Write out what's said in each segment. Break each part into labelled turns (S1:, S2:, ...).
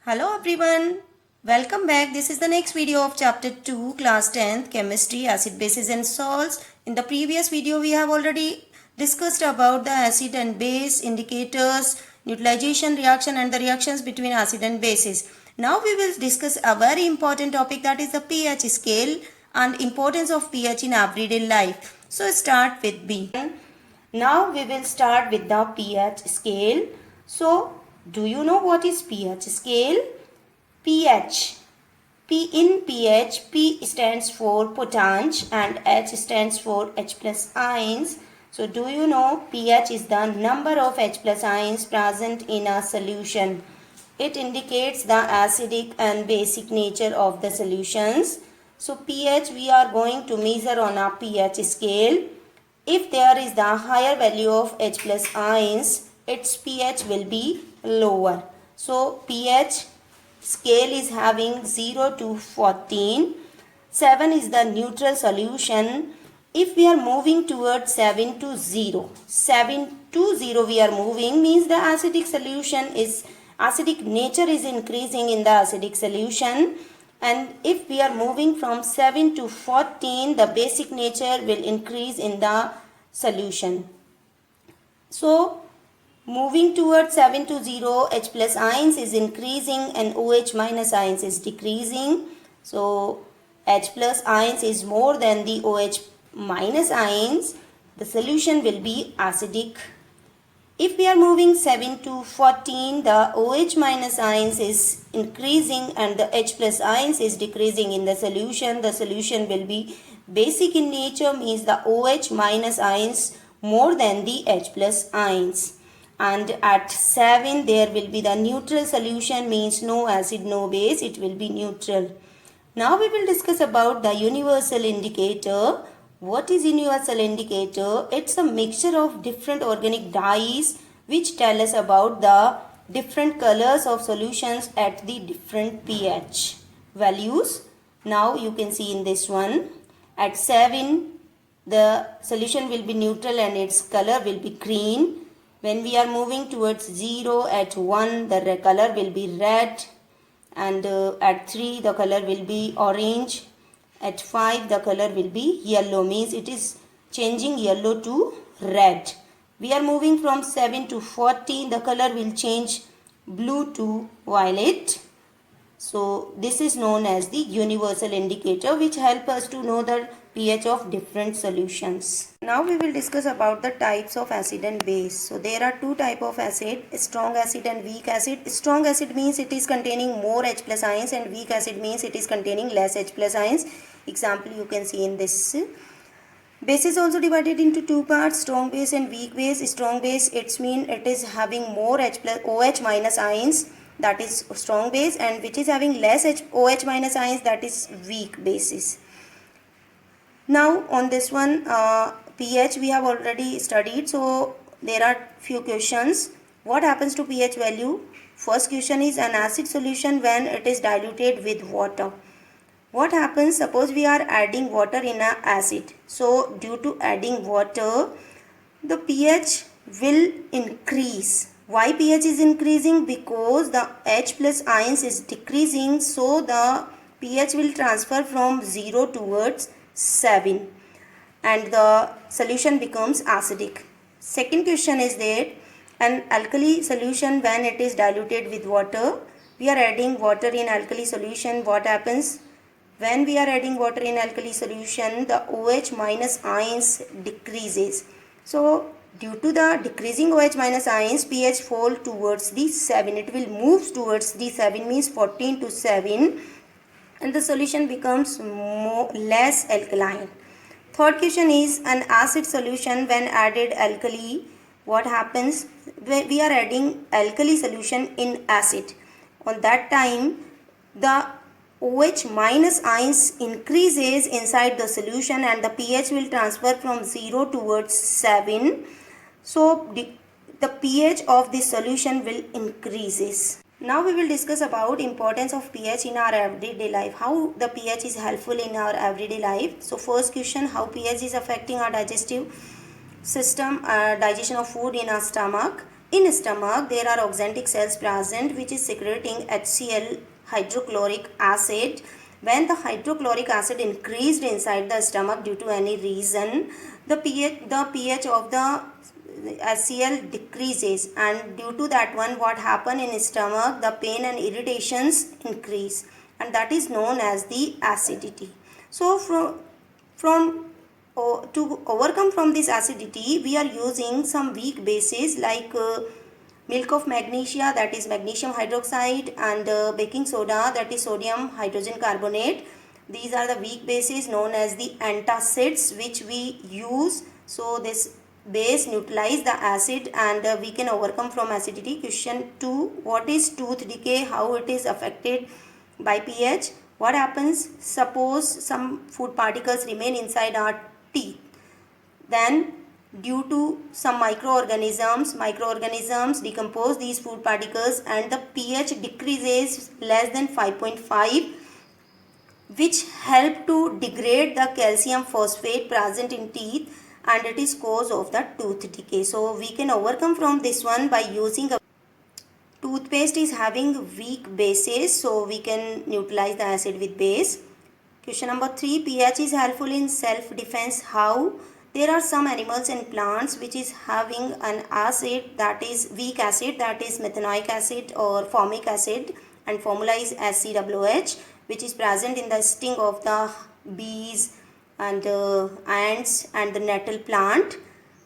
S1: Hello everyone, welcome back. This is the next video of chapter 2 class 10th chemistry acid bases and salts. In the previous video we have already discussed about the acid and base indicators, neutralization reaction and the reactions between acid and bases. Now we will discuss a very important topic, that is the pH scale and importance of pH in everyday life. So start with B. Now we will start with the pH scale. So do you know what is pH scale? pH. In pH, P stands for potash and H stands for H plus ions. So do you know pH is the number of H plus ions present in a solution. It indicates the acidic and basic nature of the solutions. So pH we are going to measure on a pH scale. If there is the higher value of H plus ions, its pH will be lower. So pH scale is having 0 to 14. 7 is the neutral solution. If we are moving towards 7 to 0, 7 to 0 we are moving, means the acidic nature is increasing in the acidic solution. And if we are moving from 7 to 14, the basic nature will increase in the solution. So moving towards 7 to 0, H plus ions is increasing and OH minus ions is decreasing. So H plus ions is more than the OH minus ions. The solution will be acidic. If we are moving 7 to 14, the OH minus ions is increasing and the H plus ions is decreasing in the solution. The solution will be basic in nature, means the OH minus ions more than the H plus ions. And at 7 there will be the neutral solution, means no acid, no base, it will be neutral. Now we will discuss about the universal indicator. What is universal indicator? It's a mixture of different organic dyes which tell us about the different colors of solutions at the different pH values. Now you can see in this one, at 7 the solution will be neutral and its color will be green. When we are moving towards 0, at 1 the color will be red, and at 3 the color will be orange. At 5 the color will be yellow, means it is changing yellow to red. We are moving from 7 to 14, the color will change blue to violet. So this is known as the universal indicator, which help us to know the pH of different solutions. Now we will discuss about the types of acid and base. So there are two types of acid, strong acid and weak acid. Strong acid means it is containing more H plus ions, and weak acid means it is containing less H plus ions. Example you can see in this. Base is also divided into two parts, strong base and weak base. Strong base, it's mean it is having more H plus OH minus ions, that is strong base, and which is having less OH minus ions, that is weak bases. Now on this one, pH we have already studied, so there are few questions. What happens to pH value? First question is, an acid solution when it is diluted with water. What happens? Suppose we are adding water in an acid. So due to adding water, the pH will increase. Why pH is increasing? Because the H plus ions is decreasing, so the pH will transfer from 0 towards 7 and the solution becomes acidic. Second question is that an alkali solution when it is diluted with water, we are adding water in alkali solution. What happens? When we are adding water in alkali solution, the OH minus ions decreases. So due to the decreasing OH minus ions, pH fall towards the 7. It will move towards the 7, means 14 to 7, and the solution becomes less alkaline. Third question is, an acid solution when added alkali. What happens? When we are adding alkali solution in acid, on that time the OH minus ions increases inside the solution and the pH will transfer from 0 towards 7. So the pH of the solution will increases. Now we will discuss about importance of pH in our everyday life. How the pH is helpful in our everyday life. So first question, how pH is affecting our digestive system, digestion of food in our stomach. In stomach, there are oxantic cells present which is secreting HCl, hydrochloric acid. When the hydrochloric acid increased inside the stomach due to any reason, the pH of the HCl decreases, and due to that one, what happen in stomach, the pain and irritations increase, and that is known as the acidity. So to overcome from this acidity, we are using some weak bases like milk of magnesia, that is magnesium hydroxide, and baking soda, that is sodium hydrogen carbonate. These are the weak bases known as the antacids which we use. So this base neutralize the acid, and we can overcome from acidity. Question 2, what is tooth decay, how it is affected by pH? What happens? Suppose some food particles remain inside our teeth. Then due to some microorganisms decompose these food particles, and the pH decreases less than 5.5, which help to degrade the calcium phosphate present in teeth, and it is cause of the tooth decay. So we can overcome from this one by using a toothpaste is having weak bases, so we can neutralize the acid with base. Question number 3, pH is helpful in self-defense. How? There are some animals and plants which is having an acid, that is weak acid, that is methanoic acid or formic acid, and formula is SCWH, which is present in the sting of the bees and ants and the nettle plant.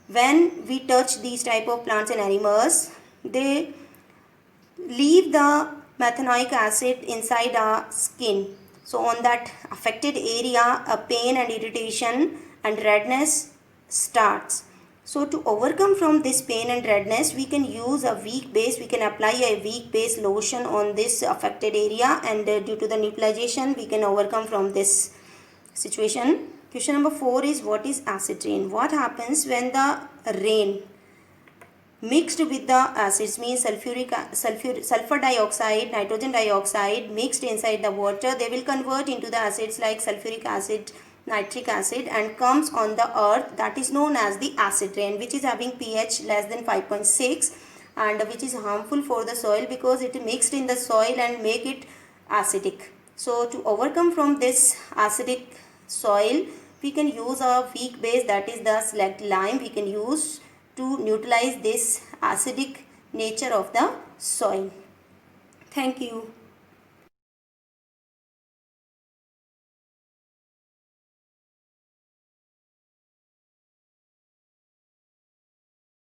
S1: When we touch these type of plants and animals, they leave the methanoic acid inside our skin. So on that affected area, a pain and irritation and redness starts. So to overcome from this pain and redness, we can use a weak base. We can apply a weak base lotion on this affected area, and due to the neutralization, we can overcome from this situation. Question number 4 is, what is acid rain? What happens when the rain mixed with the acids, means sulfur dioxide, nitrogen dioxide mixed inside the water, they will convert into the acids like sulfuric acid, nitric acid, and comes on the earth. That is known as the acid rain, which is having pH less than 5.6, and which is harmful for the soil because it mixed in the soil and make it acidic. So to overcome from this acidic soil, we can use a weak base, that is the select lime we can use to neutralize this acidic nature of the soil. Thank you.